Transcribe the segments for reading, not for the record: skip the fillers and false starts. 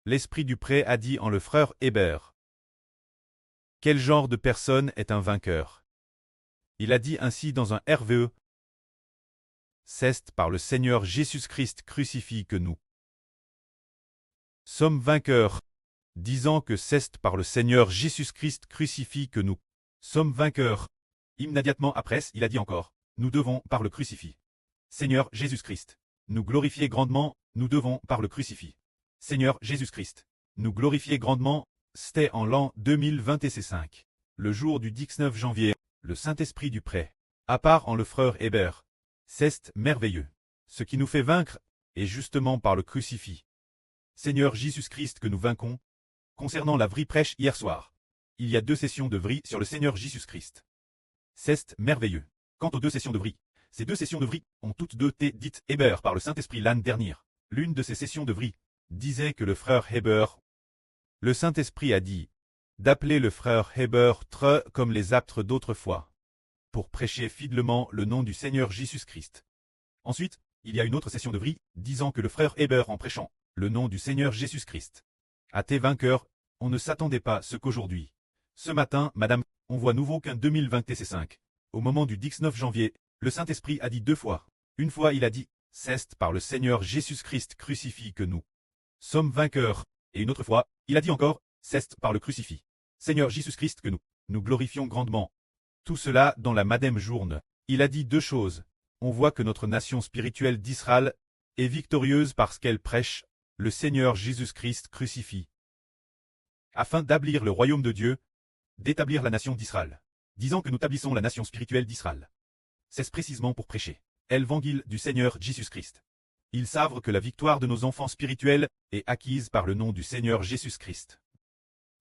L'esprit du pré a dit en le frère Hébert. Quel genre de personne est un vainqueur? Il a dit ainsi dans un RVE. C'est par le Seigneur Jésus-Christ crucifié que nous sommes vainqueurs, disant que c'est par le Seigneur Jésus-Christ crucifié que nous sommes vainqueurs. Immédiatement après, il a dit encore, nous devons, par le crucifix. Seigneur Jésus-Christ, nous glorifier grandement, nous devons, par le crucifix. Seigneur Jésus-Christ, nous glorifier grandement, c'était en l'an 2025. Le jour du 19 janvier, le Saint-Esprit du pré, à part en le frère Hébert. C'est merveilleux. Ce qui nous fait vaincre est justement par le crucifix. Seigneur Jésus-Christ que nous vainquons. Concernant la vraie prêche hier soir, il y a 2 sessions de vrille sur le Seigneur Jésus-Christ. C'est merveilleux. Quant aux 2 sessions de vrille, ces 2 sessions de vrille ont toutes 2 été dites Hébert par le Saint-Esprit l'année dernière. L'une de ces sessions de vrille disait que le frère Hébert, le Saint-Esprit a dit d'appeler le frère Hébert comme les apôtres d'autrefois, pour prêcher fidèlement le nom du Seigneur Jésus-Christ. Ensuite, il y a une autre session de vrille disant que le frère Hébert en prêchant le nom du Seigneur Jésus-Christ. Athée vainqueur, on ne s'attendait pas à ce qu'aujourd'hui. Ce matin, madame, on voit nouveau qu'un 2025. Au moment du 19 janvier, le Saint-Esprit a dit 2 fois. Une fois il a dit, c'est par le Seigneur Jésus-Christ crucifié que nous sommes vainqueurs. Et une autre fois, il a dit encore, c'est par le crucifix. Seigneur Jésus-Christ que nous glorifions grandement. Tout cela dans la madame journée. Il a dit 2 choses. On voit que notre nation spirituelle d'Israël est victorieuse parce qu'elle prêche le Seigneur Jésus-Christ crucifié, afin d'établir le royaume de Dieu, d'établir la nation d'Israël. Disant que nous établissons la nation spirituelle d'Israël. C'est précisément pour prêcher l'évangile du Seigneur Jésus-Christ. Ils savent que la victoire de nos enfants spirituels est acquise par le nom du Seigneur Jésus-Christ.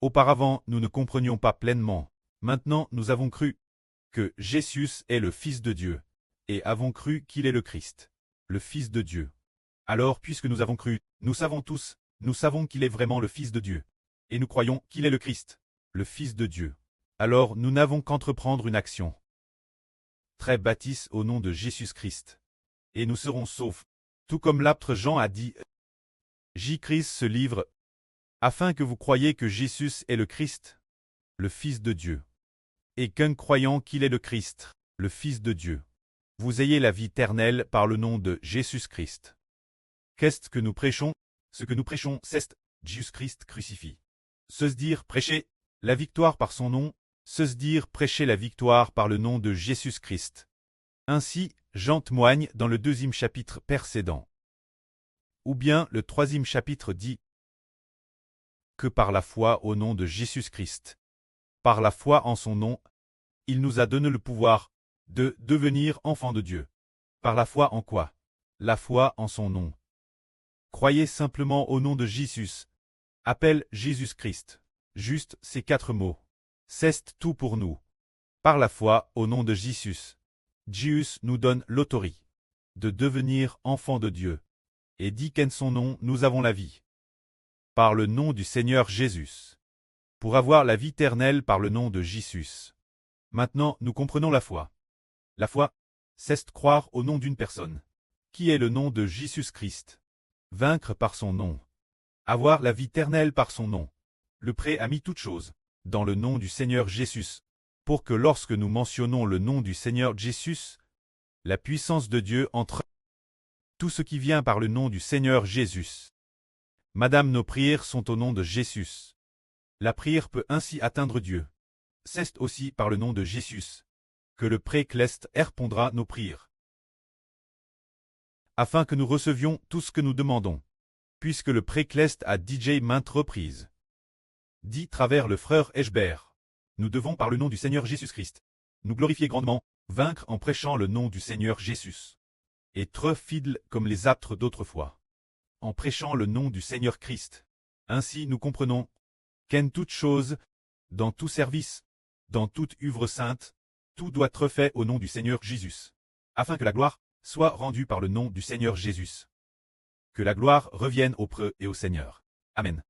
Auparavant, nous ne comprenions pas pleinement. Maintenant, nous avons cru que Jésus est le Fils de Dieu, et avons cru qu'il est le Christ, le Fils de Dieu. Alors, puisque nous avons cru, nous savons tous, nous savons qu'il est vraiment le Fils de Dieu. Et nous croyons qu'il est le Christ, le Fils de Dieu. Alors nous n'avons qu'entreprendre une action. Très baptise au nom de Jésus-Christ. Et nous serons saufs. Tout comme l'apôtre Jean a dit, J-Christ ce livre, afin que vous croyiez que Jésus est le Christ, le Fils de Dieu. Et qu'un croyant qu'il est le Christ, le Fils de Dieu, vous ayez la vie éternelle par le nom de Jésus-Christ. Qu'est-ce que nous prêchons? Ce que nous prêchons, c'est Jésus-Christ crucifié. Se dire prêcher la victoire par son nom, se dire prêcher la victoire par le nom de Jésus-Christ. Ainsi, Jean témoigne dans le 2e chapitre précédent. Ou bien le 3e chapitre dit que par la foi au nom de Jésus-Christ, par la foi en son nom, il nous a donné le pouvoir de devenir enfants de Dieu. Par la foi en quoi? La foi en son nom. Croyez simplement au nom de Jésus. Appelle Jésus-Christ. Juste ces 4 mots. C'est tout pour nous. Par la foi au nom de Jésus. Jésus nous donne l'autorité de devenir enfants de Dieu. Et dit qu'en son nom nous avons la vie. Par le nom du Seigneur Jésus. Pour avoir la vie éternelle par le nom de Jésus. Maintenant nous comprenons la foi. La foi, c'est croire au nom d'une personne. Qui est le nom de Jésus-Christ. Vaincre par son nom. Avoir la vie éternelle par son nom. Le pré a mis toutes choses dans le nom du Seigneur Jésus, pour que lorsque nous mentionnons le nom du Seigneur Jésus, la puissance de Dieu entre tout ce qui vient par le nom du Seigneur Jésus. Madame, nos prières sont au nom de Jésus. La prière peut ainsi atteindre Dieu. C'est aussi par le nom de Jésus que le pré-cleste répondra nos prières, afin que nous recevions tout ce que nous demandons, puisque le pré-cleste a dit maintes reprises. Dit travers le frère Hébert, nous devons par le nom du Seigneur Jésus-Christ, nous glorifier grandement, vaincre en prêchant le nom du Seigneur Jésus, et être fidèles comme les apôtres d'autrefois, en prêchant le nom du Seigneur Christ. Ainsi nous comprenons qu'en toute chose, dans tout service, dans toute œuvre sainte, tout doit être fait au nom du Seigneur Jésus, afin que la gloire soit rendue par le nom du Seigneur Jésus. Que la gloire revienne au preux et au Seigneur. Amen.